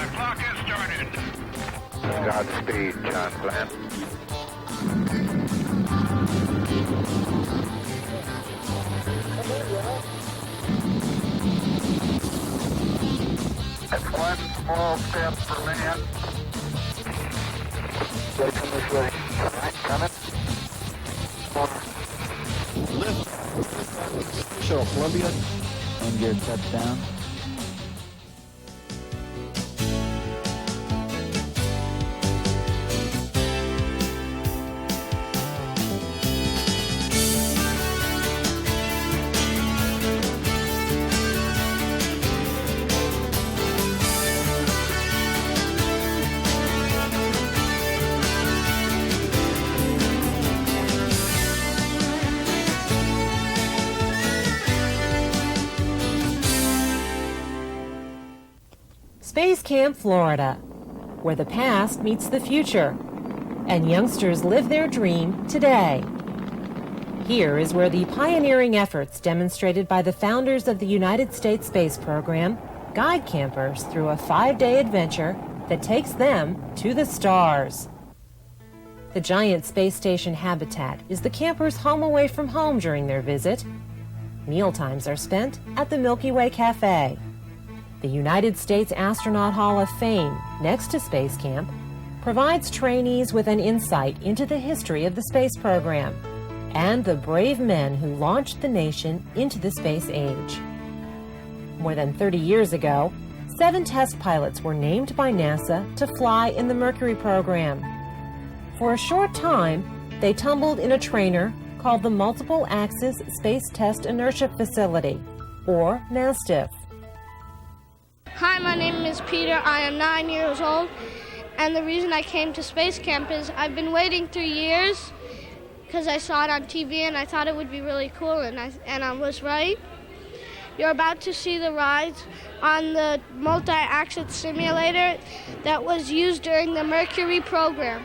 The clock has started. Godspeed, John Glenn. That's one small step for man. Ready from this way. All right, coming. Lift. Shuttle Columbia. And gear touchdown. Space Camp, Florida, where the past meets the future, and youngsters live their dream today. Here is where the pioneering efforts demonstrated by the founders of the United States Space Program guide campers through a 5-day adventure that takes them to the stars. The giant space station habitat is the campers' home away from home during their visit. Mealtimes are spent at the Milky Way Cafe. The United States Astronaut Hall of Fame, next to Space Camp, provides trainees with an insight into the history of the space program and the brave men who launched the nation into the space age. More than 30 years ago, 7 test pilots were named by NASA to fly in the Mercury program. For a short time, they tumbled in a trainer called the Multiple Axis Space Test Inertia Facility, or MASTIF. Hi, my name is Peter. I am 9 years old, and the reason I came to Space Camp is I've been waiting 3 years because I saw it on TV and I thought it would be really cool, and I was right. You're about to see the rides on the multi-axis simulator that was used during the Mercury program.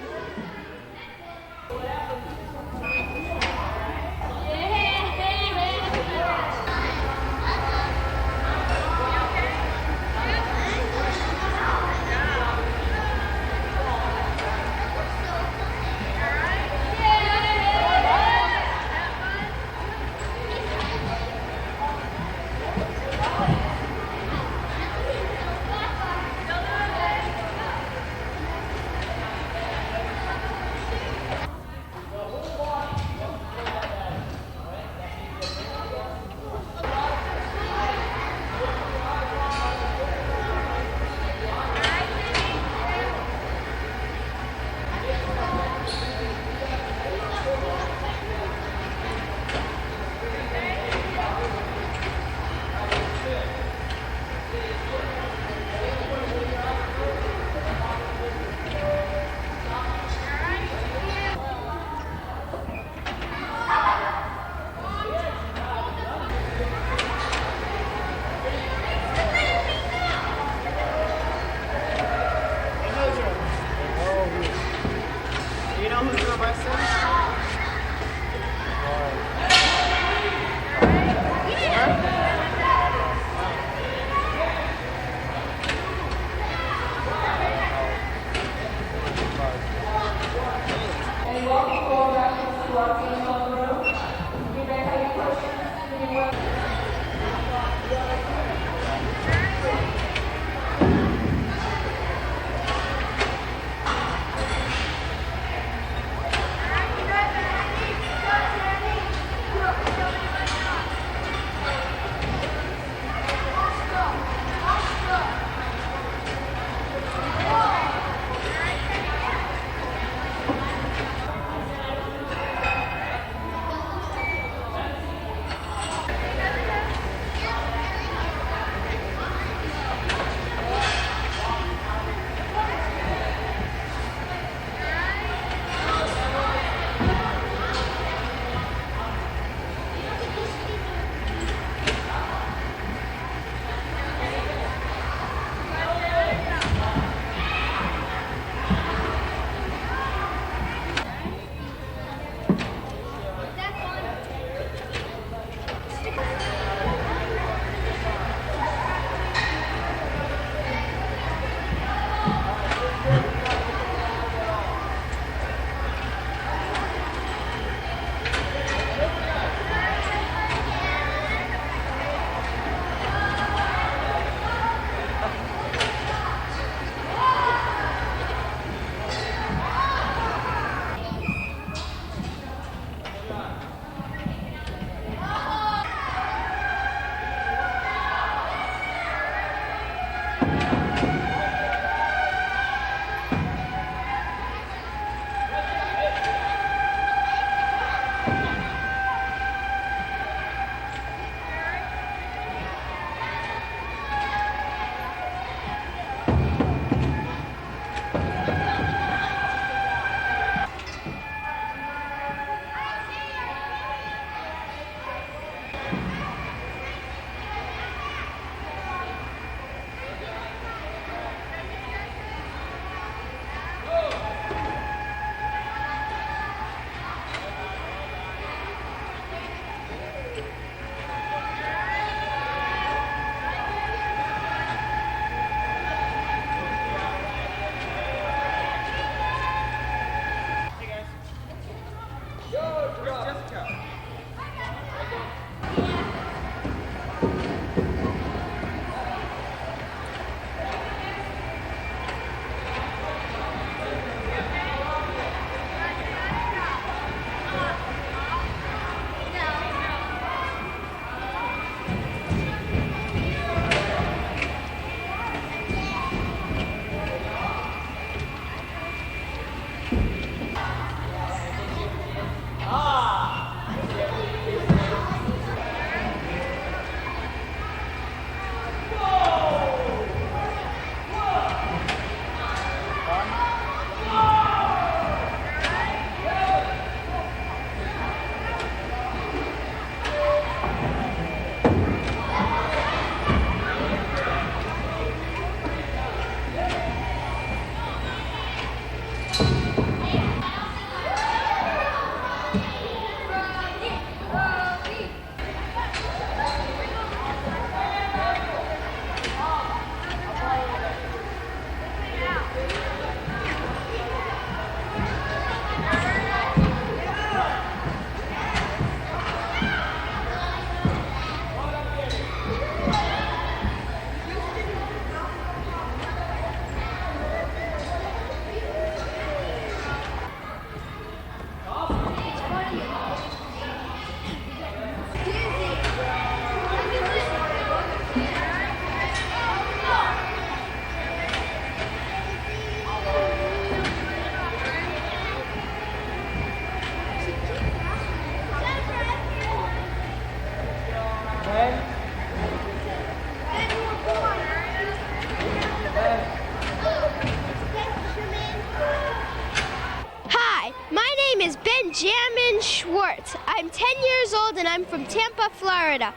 I'm from Tampa, Florida.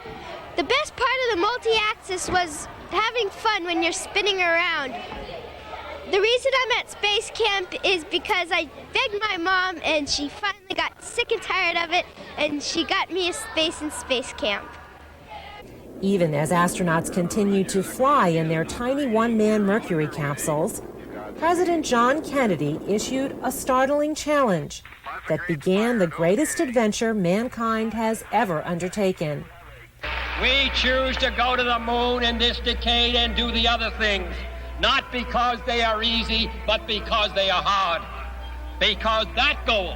The best part of the multi-axis was having fun when you're spinning around. The reason I'm at space camp is because I begged my mom and she finally got sick and tired of it and she got me a space in space camp. Even as astronauts continue to fly in their tiny one-man Mercury capsules, President John Kennedy issued a startling challenge that began the greatest adventure mankind has ever undertaken. We choose to go to the moon in this decade and do the other things, not because they are easy, but because they are hard. Because that goal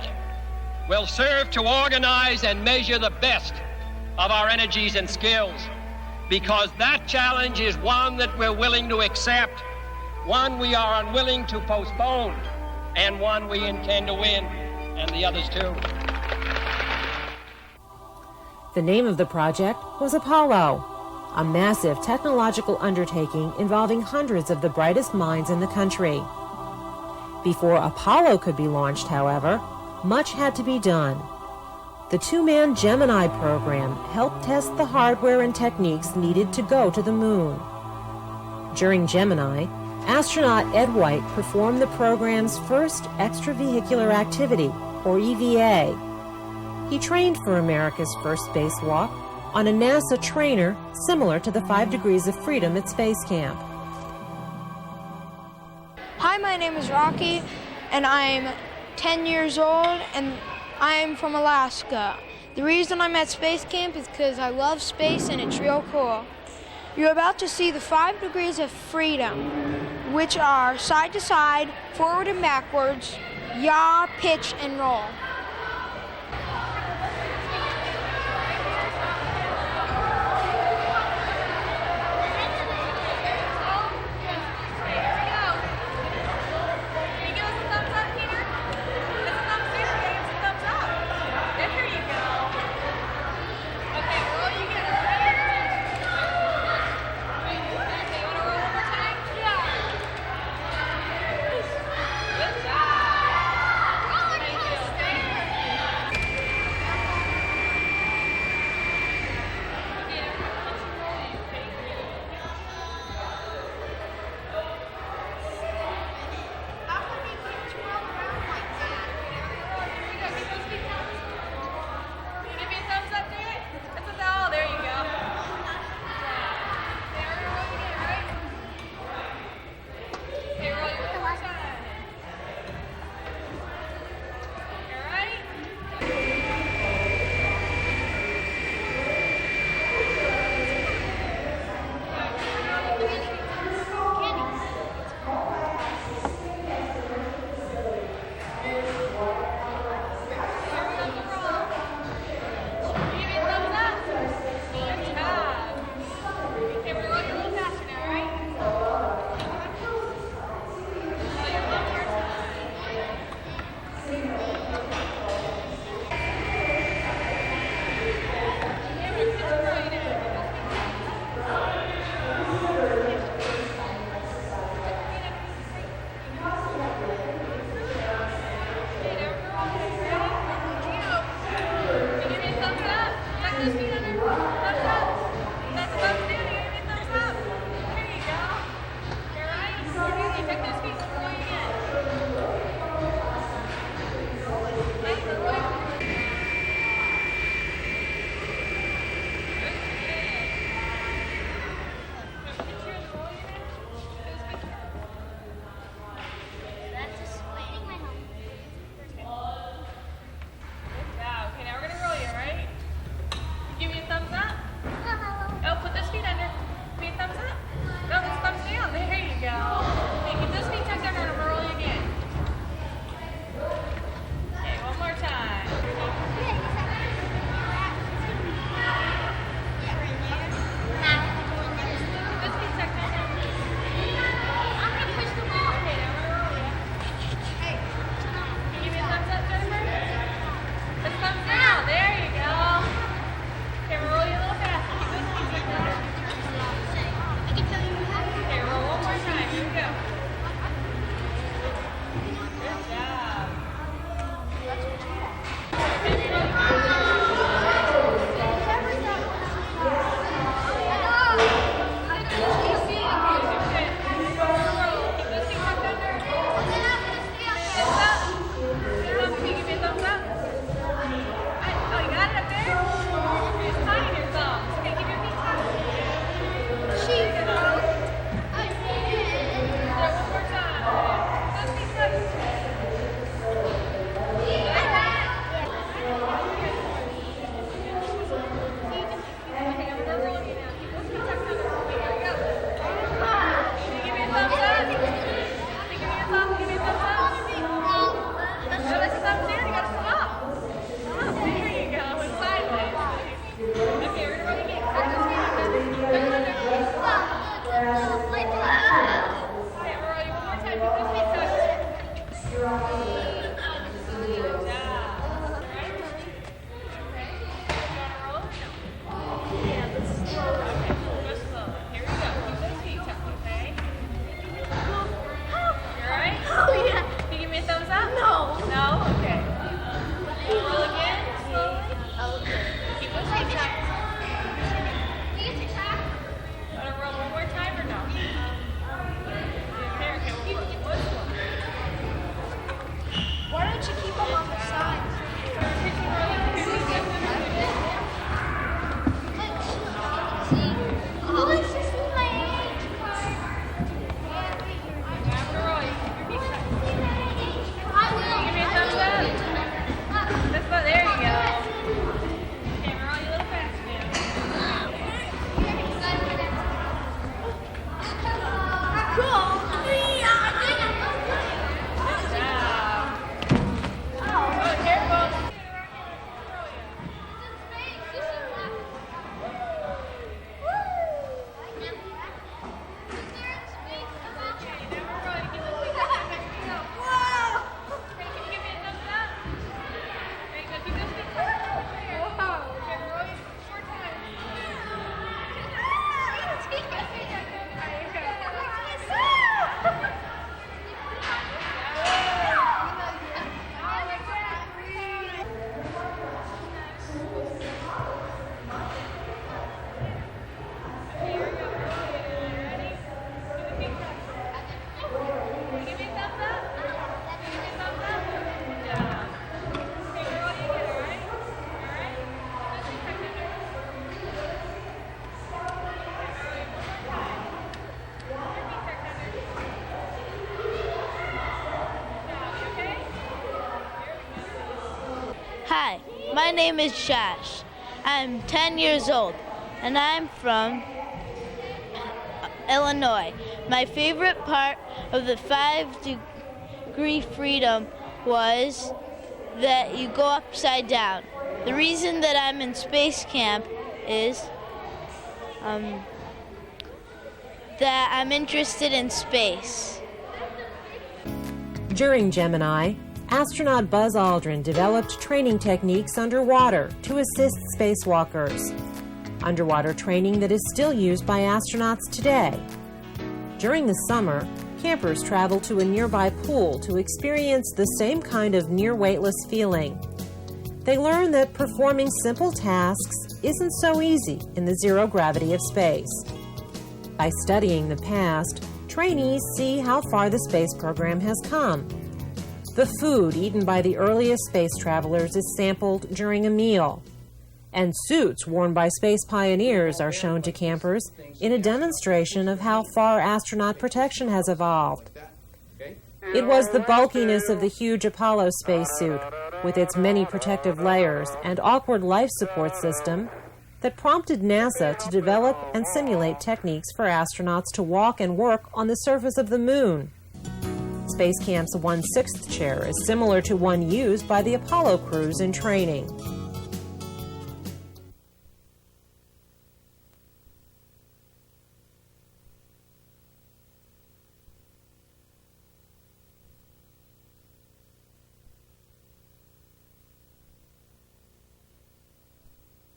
will serve to organize and measure the best of our energies and skills. Because that challenge is one that we're willing to accept, one we are unwilling to postpone, and one we intend to win, and the others too. The name of the project was Apollo, a massive technological undertaking involving hundreds of the brightest minds in the country. Before Apollo could be launched, however, much had to be done. The two-man Gemini program helped test the hardware and techniques needed to go to the moon. During Gemini, astronaut Ed White performed the program's first extravehicular activity, or EVA. He trained for America's first spacewalk on a NASA trainer similar to the 5 Degrees of Freedom at Space Camp. Hi, my name is Rocky, and I'm 10 years old, and I'm from Alaska. The reason I'm at Space Camp is because I love space and it's real cool. You're about to see the 5 Degrees of Freedom, which are side to side, forward and backwards, yaw, pitch, and roll. My name is Josh. I'm 10 years old, and I'm from Illinois. My favorite part of the 5-degree freedom was that you go upside down. The reason that I'm in space camp is that I'm interested in space. During Gemini, astronaut Buzz Aldrin developed training techniques underwater to assist spacewalkers. Underwater training that is still used by astronauts today. During the summer, campers travel to a nearby pool to experience the same kind of near-weightless feeling. They learn that performing simple tasks isn't so easy in the zero gravity of space. By studying the past, trainees see how far the space program has come. The food eaten by the earliest space travelers is sampled during a meal. And suits worn by space pioneers are shown to campers in a demonstration of how far astronaut protection has evolved. It was the bulkiness of the huge Apollo spacesuit, with its many protective layers and awkward life support system, that prompted NASA to develop and simulate techniques for astronauts to walk and work on the surface of the moon. Space Camp's 1/6 chair is similar to one used by the Apollo crews in training.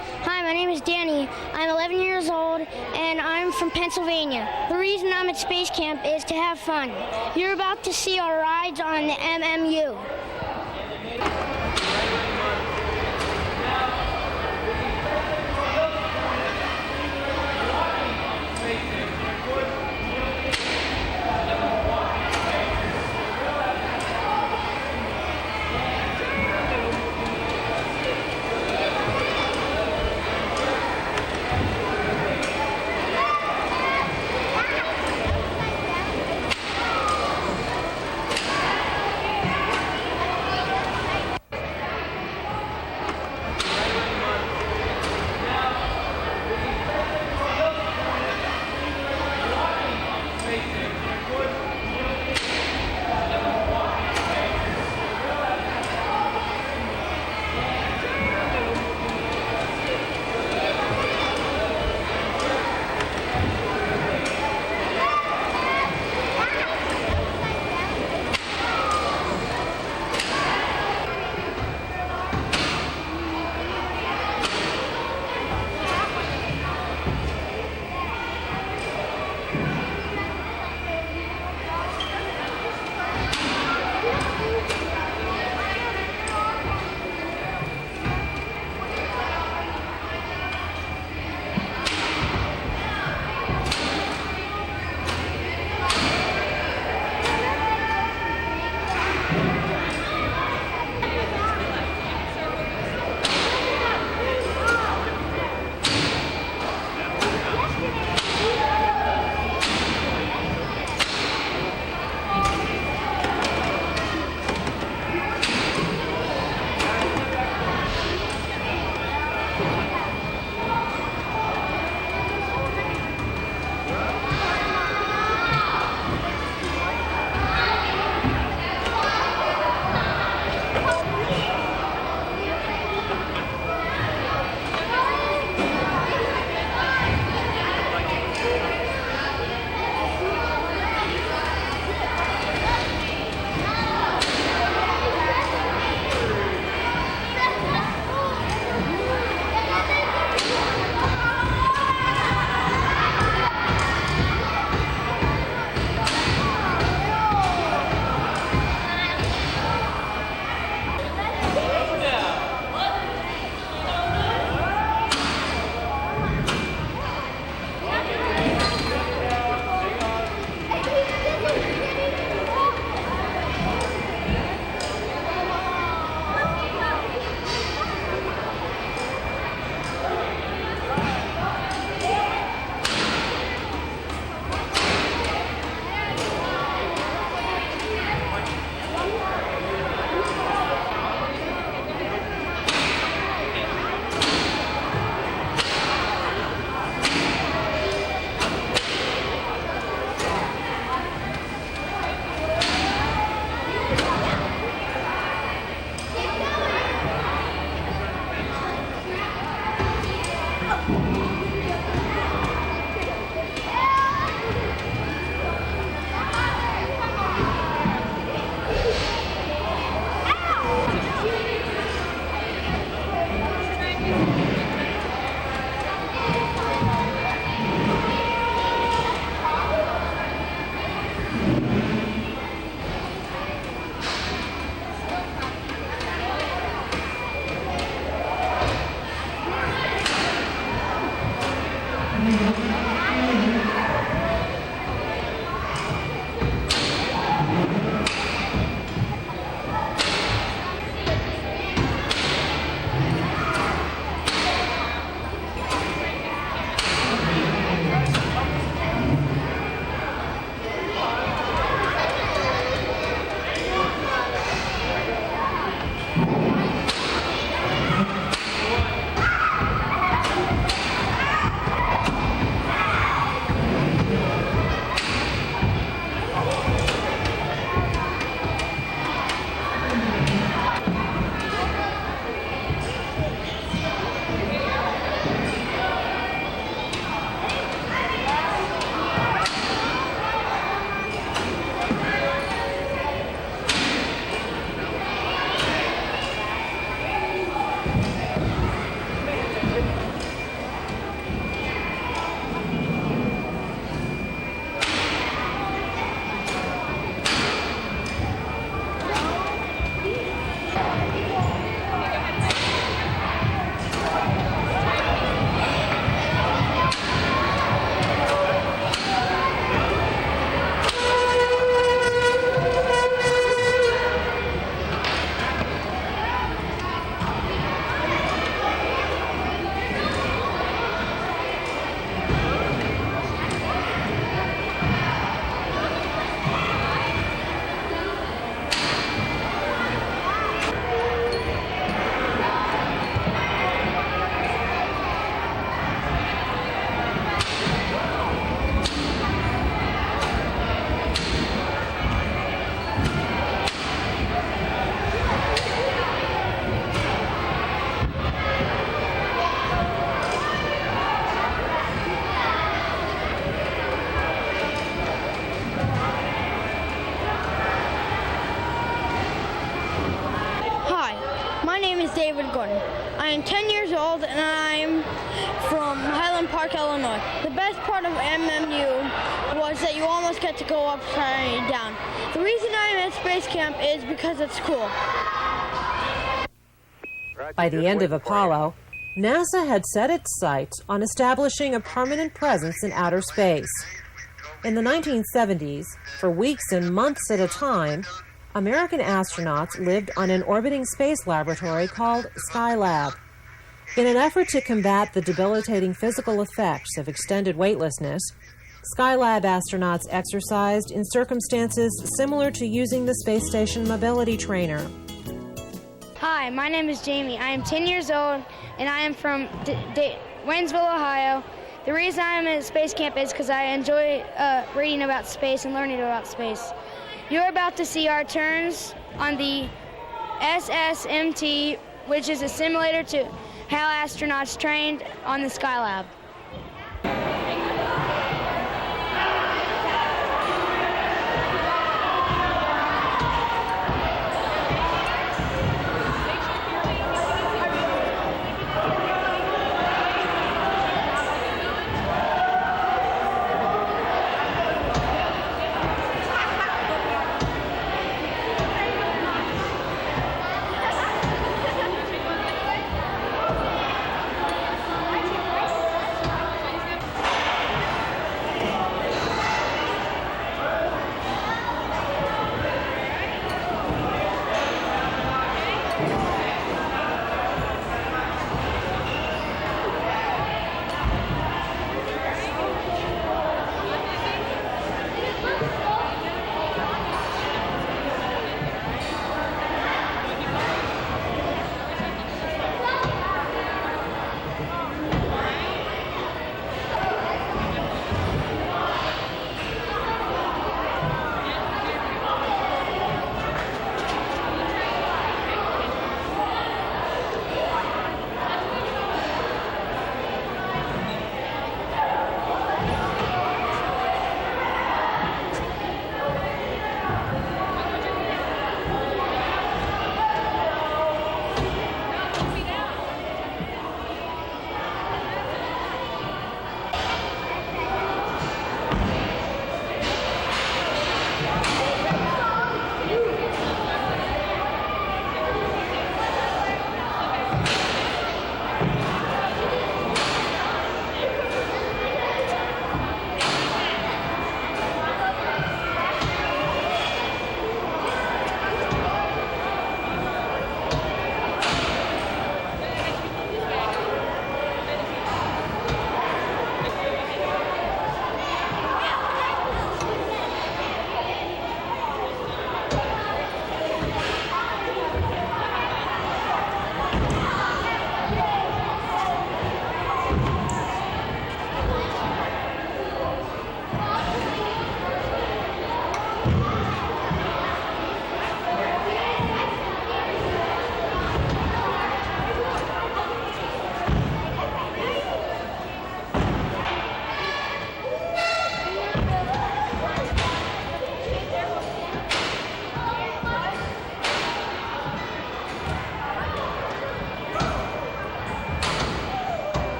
Hi, my name is Danny. I'm 11 years old, and I'm from Pennsylvania. The reason I'm at Space Camp is to have fun. You're about to see our rides on the MMU. David Gordon. I am 10 years old and I'm from Highland Park, Illinois. The best part of MMU was that you almost get to go upside down. The reason I'm at Space Camp is because it's cool. By the end of Apollo, NASA had set its sights on establishing a permanent presence in outer space. In the 1970s, for weeks and months at a time, American astronauts lived on an orbiting space laboratory called Skylab. In an effort to combat the debilitating physical effects of extended weightlessness, Skylab astronauts exercised in circumstances similar to using the space station mobility trainer. Hi, my name is Jamie. I am 10 years old, and I am from Waynesville, Ohio. The reason I am at Space Camp is because I enjoy reading about space and learning about space. You're about to see our turns on the SSMT, which is a simulator to how astronauts trained on the Skylab.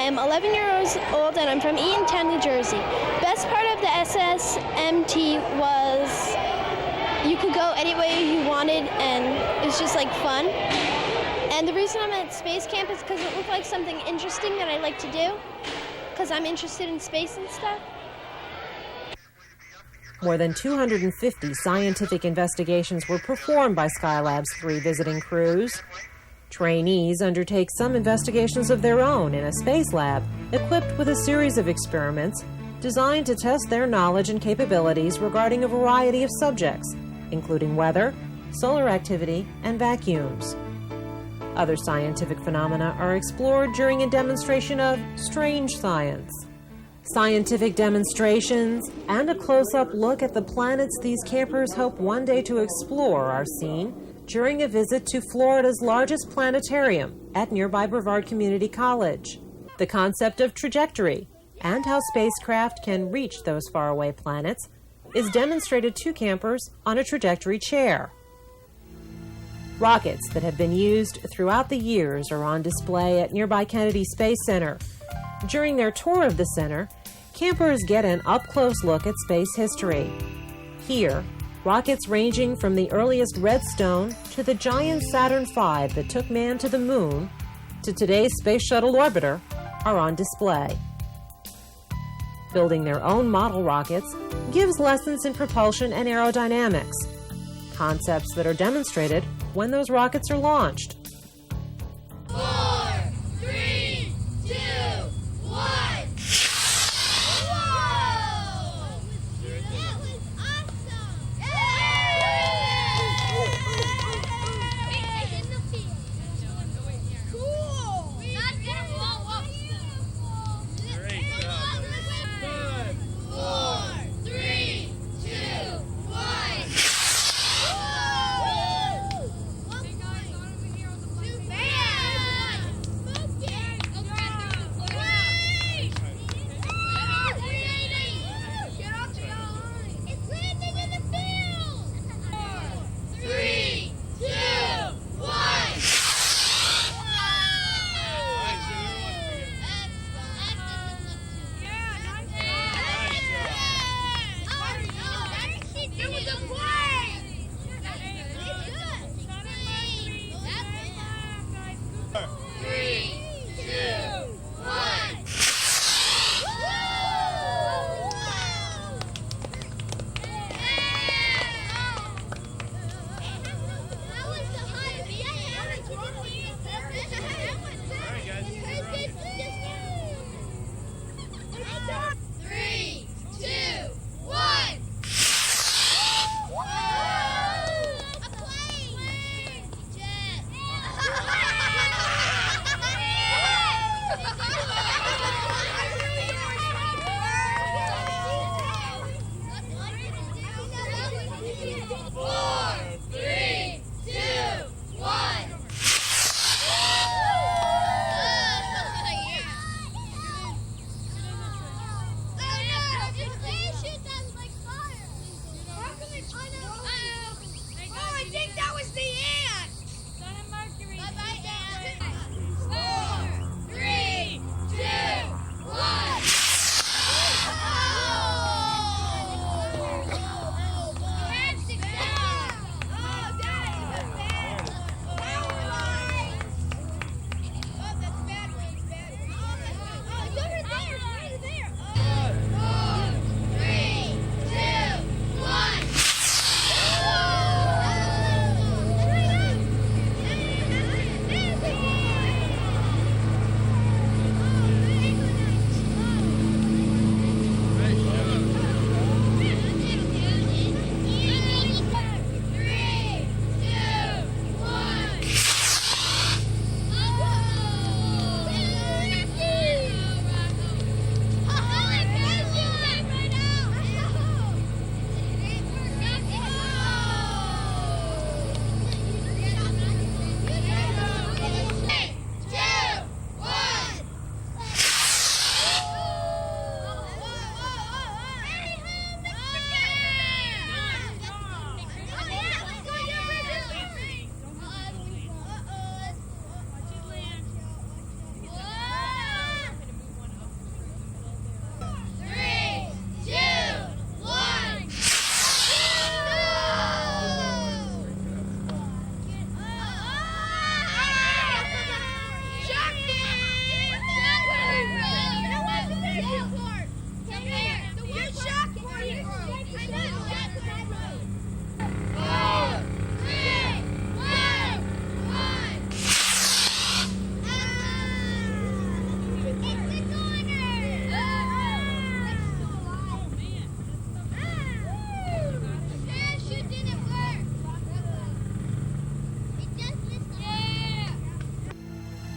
am 11 years old and I'm from Eatontown, New Jersey. Best part of the SSMT was you could go any way you wanted and it was just like fun. And the reason I'm at Space Camp is because it looked like something interesting that I like to do, because I'm interested in space and stuff. More than 250 scientific investigations were performed by Skylab's 3 visiting crews. Trainees undertake some investigations of their own in a space lab equipped with a series of experiments designed to test their knowledge and capabilities regarding a variety of subjects, including weather, solar activity, and vacuums. Other scientific phenomena are explored during a demonstration of strange science. Scientific demonstrations and a close-up look at the planets these campers hope one day to explore are seen during a visit to Florida's largest planetarium at nearby Brevard Community College. The concept of trajectory and how spacecraft can reach those faraway planets is demonstrated to campers on a trajectory chair. Rockets that have been used throughout the years are on display at nearby Kennedy Space Center. During their tour of the center, campers get an up-close look at space history. Here, rockets ranging from the earliest Redstone to the giant Saturn V that took man to the moon to today's Space Shuttle orbiter are on display. Building their own model rockets gives lessons in propulsion and aerodynamics, concepts that are demonstrated when those rockets are launched. 4, 3, 2, 1. Whoa! That was awesome! Cool! Great job. 4, 3, 2, 1.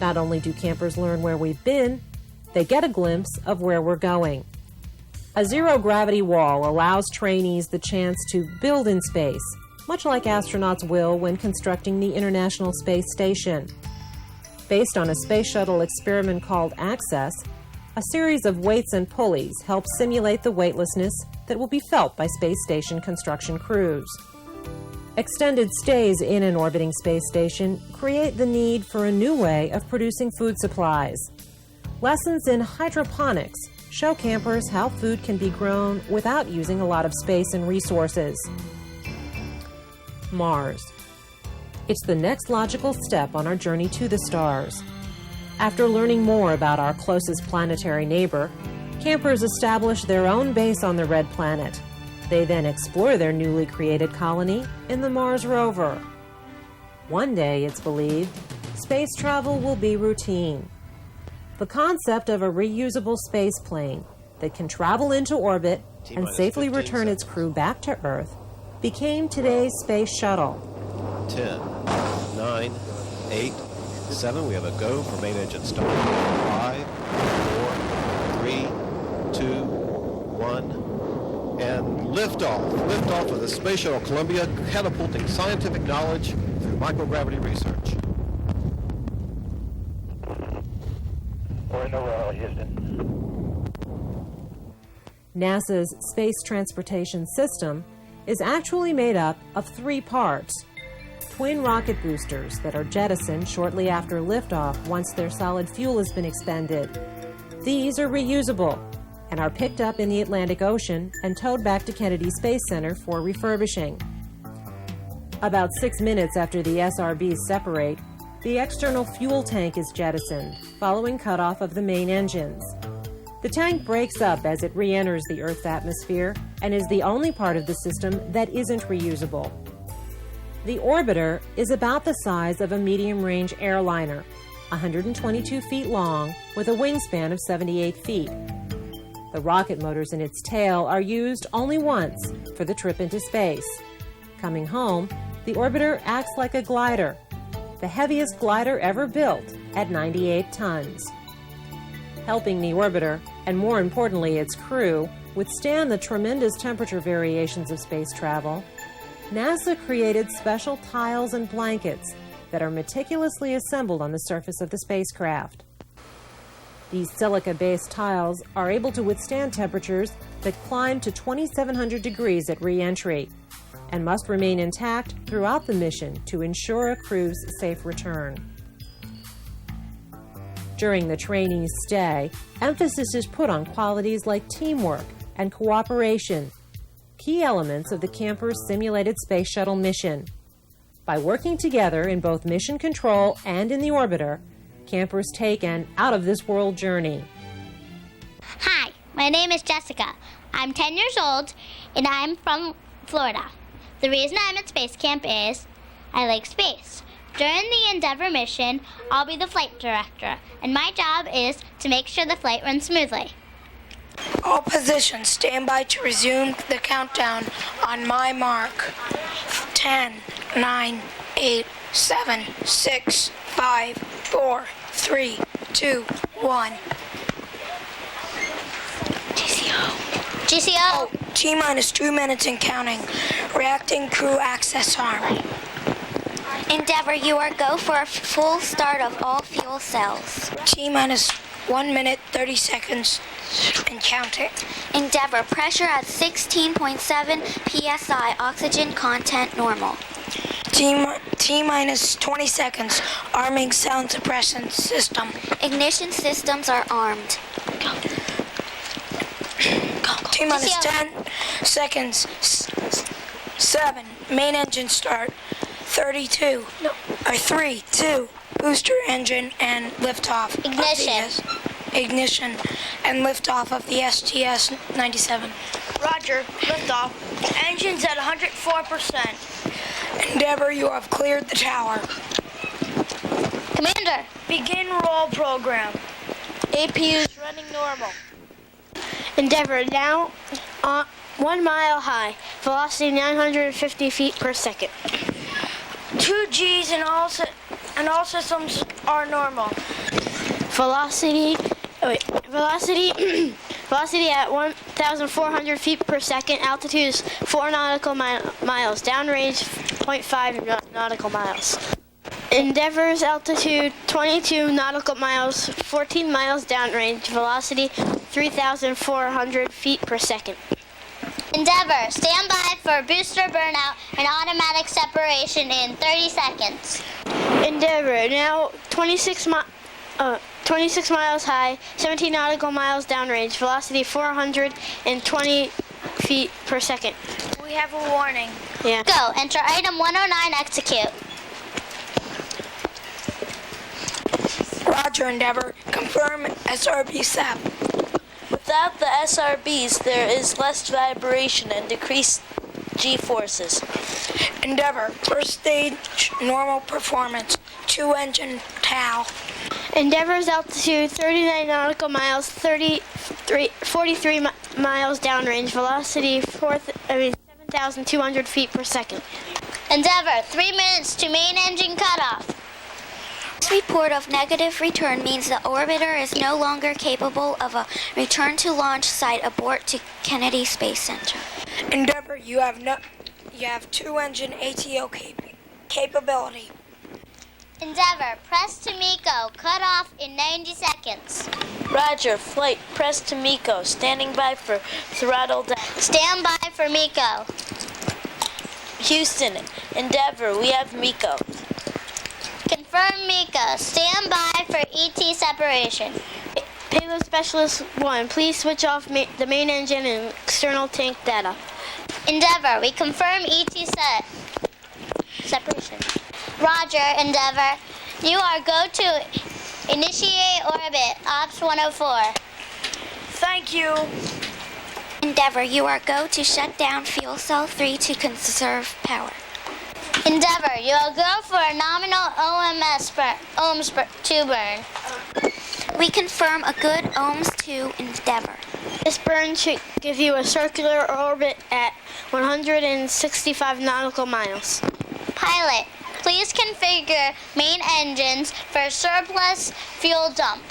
Not only do campers learn where we've been, they get a glimpse of where we're going. A zero-gravity wall allows trainees the chance to build in space, much like astronauts will when constructing the International Space Station. Based on a space shuttle experiment called Access, a series of weights and pulleys help simulate the weightlessness that will be felt by space station construction crews. Extended stays in an orbiting space station create the need for a new way of producing food supplies. Lessons in hydroponics show campers how food can be grown without using a lot of space and resources. Mars. It's the next logical step on our journey to the stars. After learning more about our closest planetary neighbor, campers establish their own base on the red planet. They then explore their newly created colony in the Mars rover. One day, it's believed, space travel will be routine. The concept of a reusable space plane that can travel into orbit and safely return its crew back to Earth became today's space shuttle. 10, 9, 8, 7. We have a go for main engine start. 5, 4, 3, 2, 1, and liftoff. Liftoff of the Space Shuttle Columbia, catapulting scientific knowledge through microgravity research. We're in a row, Houston. NASA's Space Transportation System is actually made up of 3 parts. Twin rocket boosters that are jettisoned shortly after liftoff once their solid fuel has been expended. These are reusable and are picked up in the Atlantic Ocean and towed back to Kennedy Space Center for refurbishing. About 6 minutes after the SRBs separate, the external fuel tank is jettisoned, following cutoff of the main engines. The tank breaks up as it re-enters the Earth's atmosphere and is the only part of the system that isn't reusable. The orbiter is about the size of a medium-range airliner, 122 feet long with a wingspan of 78 feet. The rocket motors in its tail are used only once for the trip into space. Coming home, the orbiter acts like a glider, the heaviest glider ever built at 98 tons. Helping the orbiter, and more importantly its crew, withstand the tremendous temperature variations of space travel, NASA created special tiles and blankets that are meticulously assembled on the surface of the spacecraft. These silica-based tiles are able to withstand temperatures that climb to 2,700 degrees at re-entry and must remain intact throughout the mission to ensure a crew's safe return. During the trainee's stay, emphasis is put on qualities like teamwork and cooperation, key elements of the camper's simulated space shuttle mission. By working together in both mission control and in the orbiter, campers take an out-of-this-world journey. Hi, my name is Jessica. I'm 10 years old, and I'm from Florida. The reason I'm at Space Camp is I like space. During the Endeavour mission, I'll be the flight director, and my job is to make sure the flight runs smoothly. All positions, stand by to resume the countdown on my mark. 10, 9, 8, 7, 6, 5, 4, 3, 2, 1. GCO. T-minus 2 minutes and counting. Reacting crew access arm. Endeavour, you are go for a full start of all fuel cells. T-minus 1 minute, 30 seconds, and counting. Endeavour, pressure at 16.7 psi, oxygen content normal. T-minus 20 seconds, arming sound suppression system. Ignition systems are armed. T-minus 10 seconds, 7, main engine start, 3, 2, booster engine and liftoff. Ignition and liftoff of the STS-97. Roger, liftoff. Engines at 104%. Endeavour, you have cleared the tower. Commander. Begin roll program. APUs running normal. Endeavour now 1 mile high. Velocity 950 feet per second. 2 Gs in all and all systems are normal. Velocity velocity at 1,400 feet per second. Altitude is 4 nautical miles. Downrange 0.5 nautical miles. Endeavor's altitude 22 nautical miles, 14 miles downrange. Velocity 3,400 feet per second. Endeavor, stand by for booster burnout and automatic separation in 30 seconds. Endeavor, now 26 miles high, 17 nautical miles downrange. Velocity 420 feet per second. We have a warning. Yeah. Go, enter item 109, execute. Roger, Endeavor. Confirm SRB SAP. Without the SRBs, there is less vibration and decreased G-forces. Endeavor, first stage, normal performance. 2-engine TOW. Endeavor's altitude 39 nautical miles, 43 miles downrange. Velocity 7,200 feet per second. Endeavor, 3 minutes to main engine cutoff. This report of negative return means the orbiter is no longer capable of a return to launch site. Abort to Kennedy Space Center. Endeavor, you have 2-engine ATO capability. Endeavor, press to MECO, cut off in 90 seconds. Roger, flight, press to MECO, standing by for throttle down. Stand by for MECO. Houston, Endeavor, we have MECO. Confirm MECO, stand by for ET separation. Payload Specialist 1, please switch off the main engine and external tank data. Endeavor, we confirm ET separation. Roger, Endeavor. You are go to initiate orbit, Ops 104. Thank you. Endeavor, you are go to shut down fuel cell 3 to conserve power. Endeavor, you will go for a nominal ohms 2 burn. We confirm a good ohms 2 Endeavor. This burn should give you a circular orbit at 165 nautical miles. Pilot, please configure main engines for surplus fuel dump.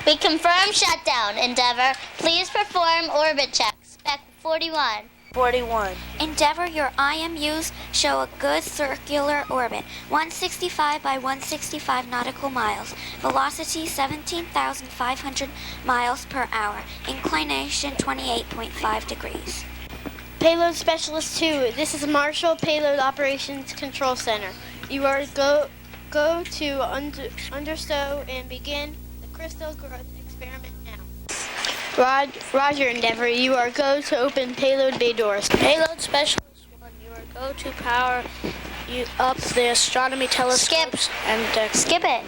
We confirm shutdown. Endeavor, please perform orbit checks. Spec 41. Endeavor, your IMUs show a good circular orbit, 165 by 165 nautical miles, velocity 17,500 miles per hour, inclination 28.5 degrees. Payload Specialist 2, this is Marshall Payload Operations Control Center. You are go to understow and begin the crystal growth experiment now. Roger, Endeavor. You are go to open payload bay doors. Payload Specialist 1, you are go to power up the astronomy telescopes. Skip it.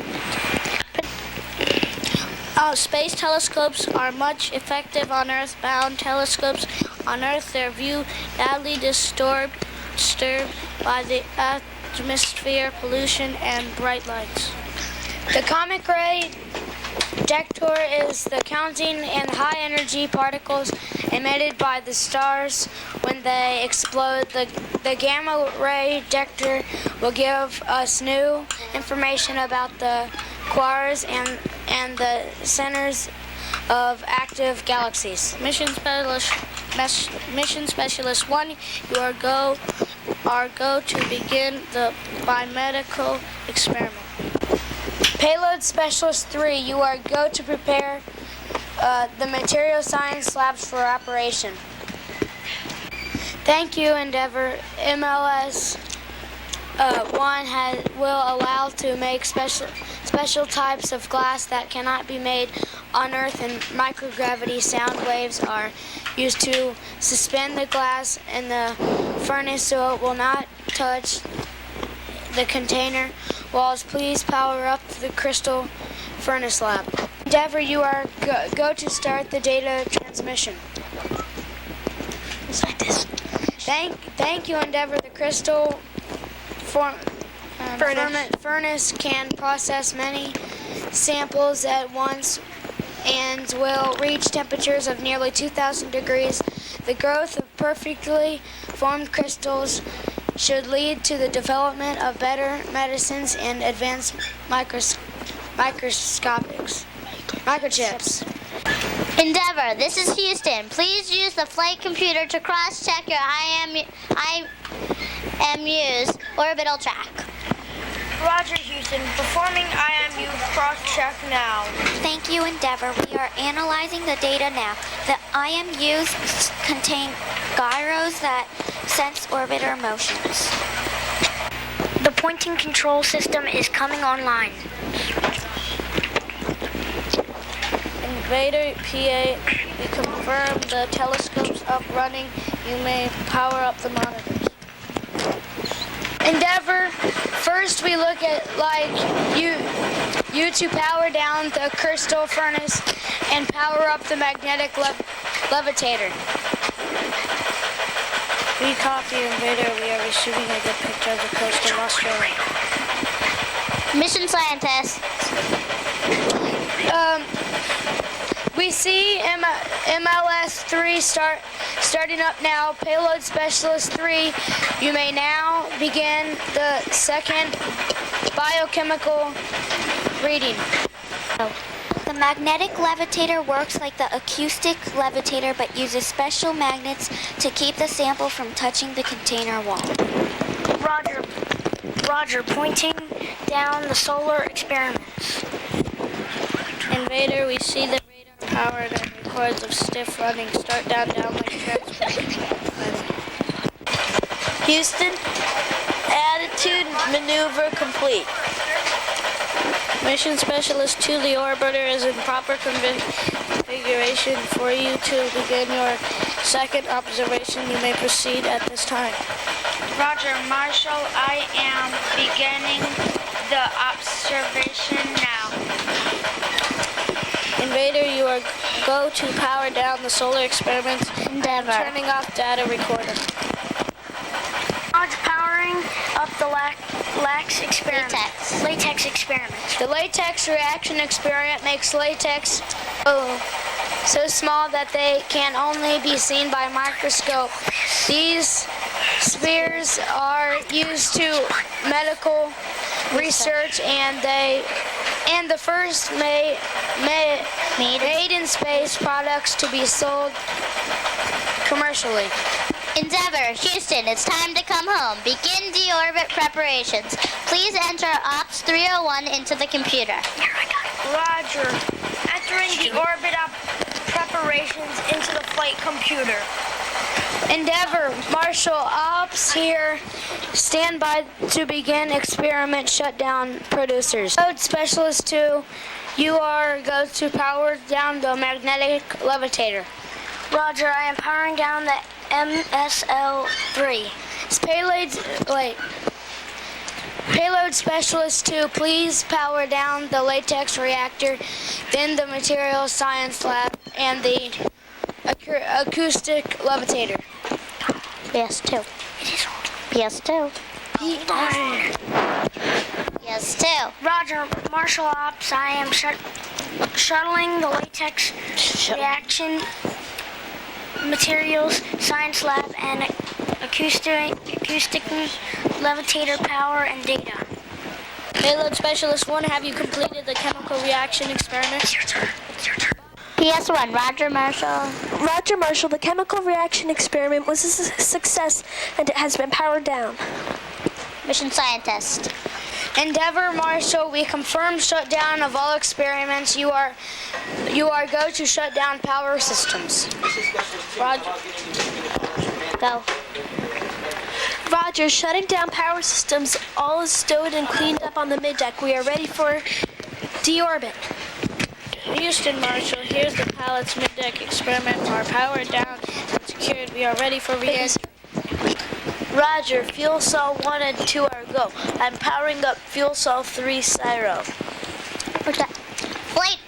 Space telescopes are much effective on Earth-bound telescopes. On Earth, their view badly disturbed by the atmosphere, pollution, and bright lights. The comic ray detector is the counting and high-energy particles emitted by the stars when they explode. The gamma ray detector will give us new information about the quasars and the centers of active galaxies. Mission Specialist 1, you are go to begin the biomedical experiment. Payload Specialist 3, you are go to prepare the material science labs for operation. Thank you, Endeavor. MLS 1 will allow to make special types of glass that cannot be made on Earth, and microgravity sound waves are used to suspend the glass in the furnace so it will not touch the container walls. Please power up the crystal furnace lab. Endeavor, you are go to start the data transmission. It's like this. Thank you, Endeavor. The crystal furnace can process many samples at once and will reach temperatures of nearly 2,000 degrees. The growth of perfectly formed crystals should lead to the development of better medicines and advanced microchips. Endeavor, this is Houston. Please use the flight computer to cross-check your IMU's orbital track. Roger, Houston. Performing IMU cross-check now. Thank you, Endeavor. We are analyzing the data now. The IMUs contain gyros that sense orbiter motions. The pointing control system is coming online. Invader PA, we confirm the telescope's up running. You may power up the monitors. Endeavor, first we look at you to power down the crystal furnace and power up the magnetic levitator. We copy, Invader. We are receiving a good picture of the coast of Australia. Mission scientist. We see MLS 3 starting up now. Payload Specialist 3, you may now begin the second biochemical reading. The magnetic levitator works like the acoustic levitator but uses special magnets to keep the sample from touching the container wall. Roger, pointing down the solar experiments. Invader, we see the radar powered and records of stiff running. Start down like transfer. Houston, attitude maneuver complete. Mission Specialist 2, the orbiter is in proper configuration for you to begin your second observation. You may proceed at this time. Roger, Marshall, I am beginning the observation now. Invader, you are go to power down the solar experiments. Endeavor. Turning off data recorder. Powering up the latex experiment. Latex experiment. The latex reaction experiment makes latex so small that they can only be seen by microscope. These spheres are used to medical research, and the first made in space products to be sold commercially. Endeavor, Houston, it's time to come home. Begin deorbit preparations. Please enter Ops 301 into the computer. Roger, entering the orbit preparations into the flight computer. Endeavor, Marshall, Ops here. Stand by to begin experiment shutdown producers. Code Specialist 2, you are go to power down the magnetic levitator. Roger, I am powering down the MSL-3. Payload Specialist 2, please power down the latex reactor, then the materials science lab, and the acoustic levitator. PS2. PS2. PS2. Roger, Marshall Ops, I am shuttling the latex reaction materials science lab and acoustic levitator power and data. Payload Specialist 1, have you completed the chemical reaction experiment? It's your turn. PS1, Roger Marshall. Roger Marshall, the chemical reaction experiment was a success and it has been powered down. Mission scientist. Endeavor, Marshall, we confirm shutdown of all experiments. You are go to shut down power systems. Roger. Go. Roger, shutting down power systems. All is stowed and cleaned up on the middeck. We are ready for deorbit. Houston, Marshall, here's the pallets middeck experiment are powered down and secured. We are ready for re-entry. Roger, fuel cell 1 and 2 are go. I'm powering up fuel cell 3 Cyro. Okay. Flight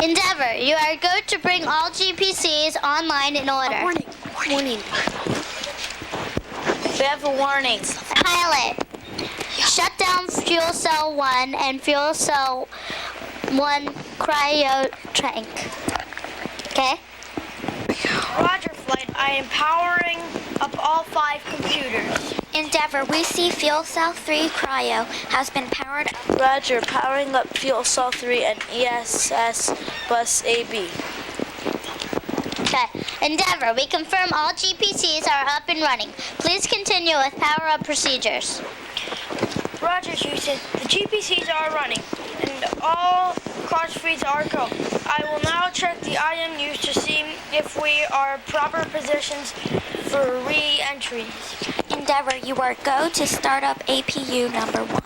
Endeavor, you are go to bring all GPCs online in order. Warning. We have a warning. Pilot, shut down fuel cell 1 and fuel cell 1 cryo tank. Okay? Roger, flight. I am powering up all 5 computers. Endeavor, we see Fuel Cell 3 Cryo has been powered. Roger, powering up Fuel Cell 3 and ESS Bus AB. Okay. Endeavor, we confirm all GPCs are up and running. Please continue with power-up procedures. Roger, Houston. The GPCs are running, and all cross feeds are go. I will now check the IMUs to see if we are proper positions for re-entries. Endeavor, you are go to start up APU number 1.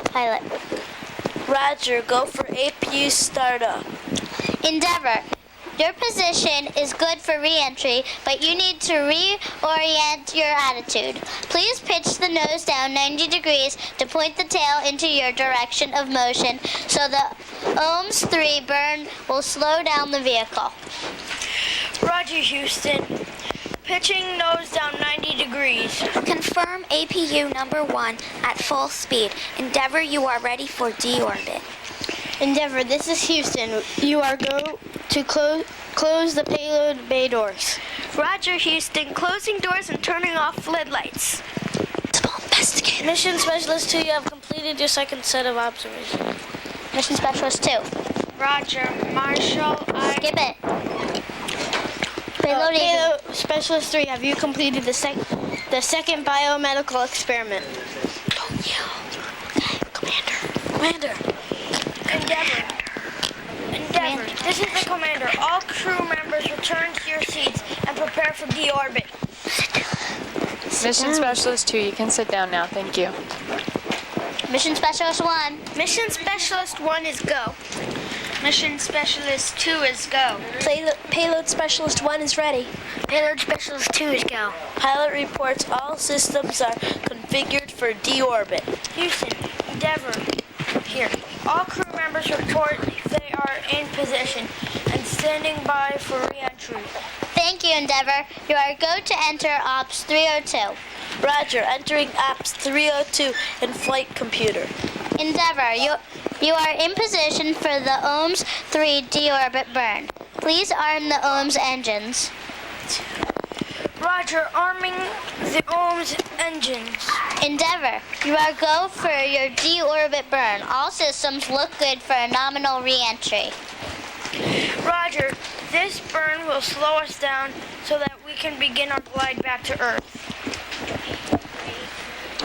Pilot. Roger, go for APU startup. Endeavor, your position is good for re-entry, but you need to reorient your attitude. Please pitch the nose down 90 degrees to point the tail into your direction of motion so the OHMS 3 burn will slow down the vehicle. Roger, Houston. Pitching nose down 90 degrees. Confirm APU number 1 at full speed. Endeavor, you are ready for deorbit. Endeavor, this is Houston. You are go to close the payload bay doors. Roger, Houston. Closing doors and turning off floodlights. Mission Specialist 2, you have completed your second set of observations. Mission Specialist 2. Roger, Marshall. Skip it. Payload Payload Specialist 3, have you completed the second biomedical experiment? Don't yell. Commander. Endeavor, this is the commander. All crew members return to your seats and prepare for deorbit. Mission Specialist 2, you can sit down now. Thank you. Mission Specialist 1. Mission Specialist 1 is go. Mission Specialist 2 is go. Payload Specialist 1 is ready. Payload Specialist 2 is go. Pilot reports all systems are configured for deorbit. Houston, Endeavor, here. All crew members report they are in position and standing by for re-entry. Thank you, Endeavor. You are go to enter OPS 302. Roger, entering OPS 302 in flight computer. Endeavor, you are in position for the OHMS 3 deorbit burn. Please arm the OHMS engines. Roger, arming the OHMS engines. Endeavor, you are go for your deorbit burn. All systems look good for a nominal re-entry. Roger, this burn will slow us down so that we can begin our glide back to Earth.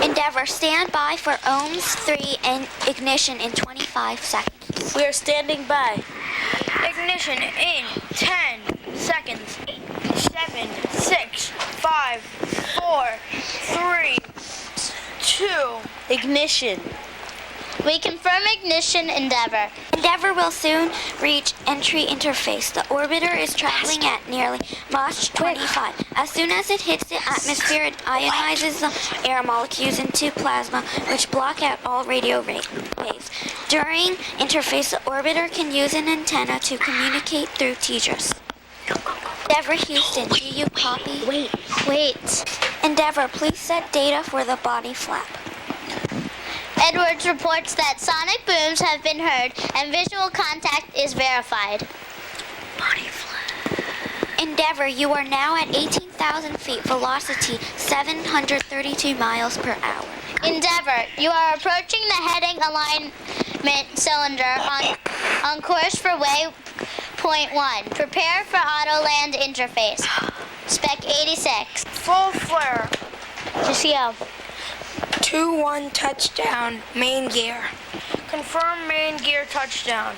Endeavor, stand by for OHMS 3 and ignition in 25 seconds. We are standing by. Ignition in 10 seconds. 7, 6, 5, 4, 3, 2. Ignition. We confirm ignition, Endeavor. Endeavor will soon reach entry interface. The orbiter is traveling at nearly Mach 25. As soon as it hits the atmosphere, it ionizes the air molecules into plasma, which block out all radio waves. During interface, the orbiter can use an antenna to communicate through TDRS. Endeavor Houston, do you copy? Wait. Endeavor, please set data for the body flap. Edwards reports that sonic booms have been heard and visual contact is verified. Body flap. Endeavor, you are now at 18,000 feet, velocity 732 miles per hour. Endeavor, you are approaching the heading alignment cylinder on course for waypoint 1. Prepare for auto land interface. Spec 86. Full flare. GCO. 2-1 touchdown, main gear. Confirm main gear touchdown.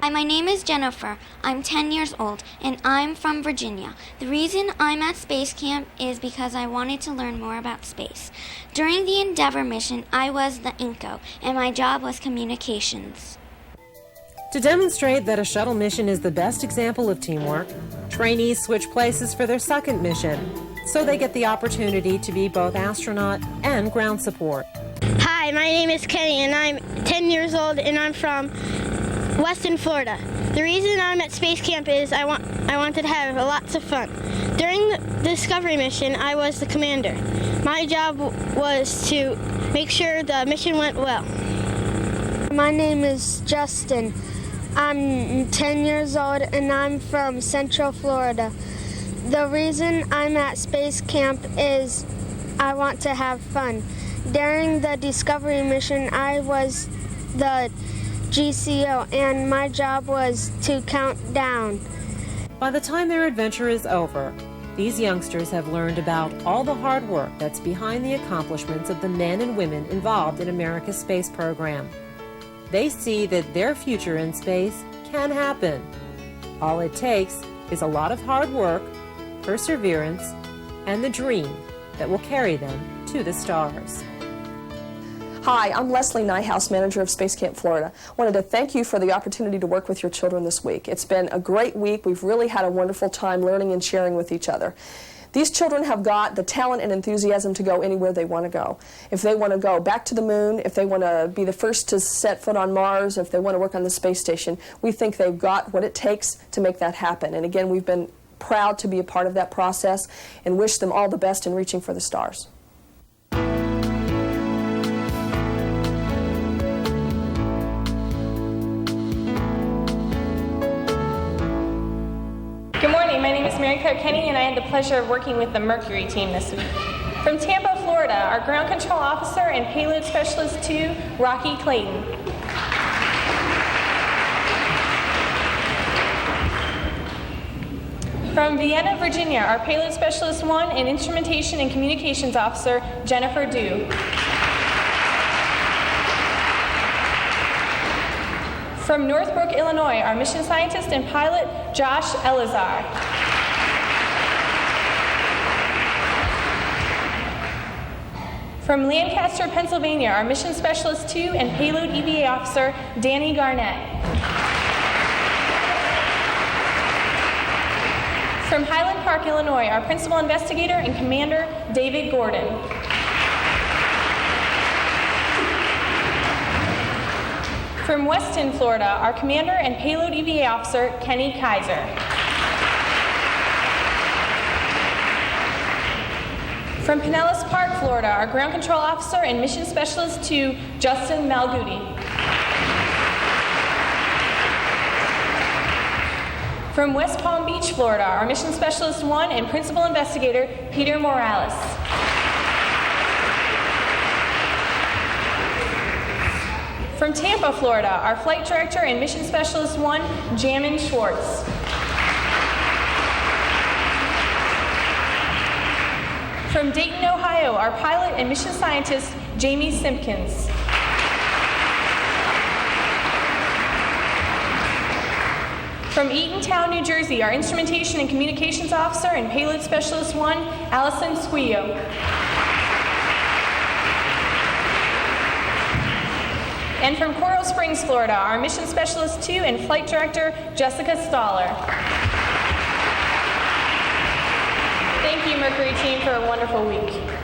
Hi, my name is Jennifer. I'm 10 years old, and I'm from Virginia. The reason I'm at space camp is because I wanted to learn more about space. During the Endeavor mission, I was the INCO, and my job was communications. To demonstrate that a shuttle mission is the best example of teamwork, trainees switch places for their second mission, so they get the opportunity to be both astronaut and ground support. Hi, my name is Kenny, and I'm 10 years old, and I'm from Weston, Florida. The reason I'm at space camp is I wanted to have lots of fun. During the Discovery mission, I was the commander. My job was to make sure the mission went well. My name is Justin. I'm 10 years old, and I'm from Central Florida. The reason I'm at space camp is I want to have fun. During the Discovery mission, I was the GCO, and my job was to count down. By the time their adventure is over, these youngsters have learned about all the hard work that's behind the accomplishments of the men and women involved in America's space program. They see that their future in space can happen. All it takes is a lot of hard work, perseverance, and the dream that will carry them to the stars. Hi, I'm Leslie Nyhouse, manager of Space Camp Florida. I wanted to thank you for the opportunity to work with your children this week. It's been a great week. We've really had a wonderful time learning and sharing with each other. These children have got the talent and enthusiasm to go anywhere they want to go. If they want to go back to the moon, if they want to be the first to set foot on Mars, if they want to work on the space station, we think they've got what it takes to make that happen. And again, we've been proud to be a part of that process and wish them all the best in reaching for the stars. Good morning, my name is Mary Claire Kenny and I had the pleasure of working with the Mercury team this week. From Tampa, Florida, our Ground Control Officer and Payload Specialist 2, Rocky Clayton. From Vienna, Virginia, our Payload Specialist 1 and Instrumentation and Communications Officer, Jennifer Dew. From Northbrook, Illinois, our Mission Scientist and Pilot, Josh Elazar. From Lancaster, Pennsylvania, our Mission Specialist 2 and Payload EVA Officer, Danny Garnett. From Highland Park, Illinois, our Principal Investigator and Commander, David Gordon. From Weston, Florida, our Commander and Payload EVA Officer, Kenny Kaiser. From Pinellas Park, Florida, our Ground Control Officer and Mission Specialist 2, Justin Malguti. From West Palm Beach, Florida, our Mission Specialist 1 and Principal Investigator, Peter Morales. From Tampa, Florida, our Flight Director and Mission Specialist 1, Jamin Schwartz. From Dayton, Ohio, our Pilot and Mission Scientist, Jamie Simpkins. From Eatontown, New Jersey, our Instrumentation and Communications Officer and Payload Specialist 1, Allison Squillo. And from Coral Springs, Florida, our Mission Specialist 2 and Flight Director, Jessica Staller. Thank you, Mercury team, for a wonderful week.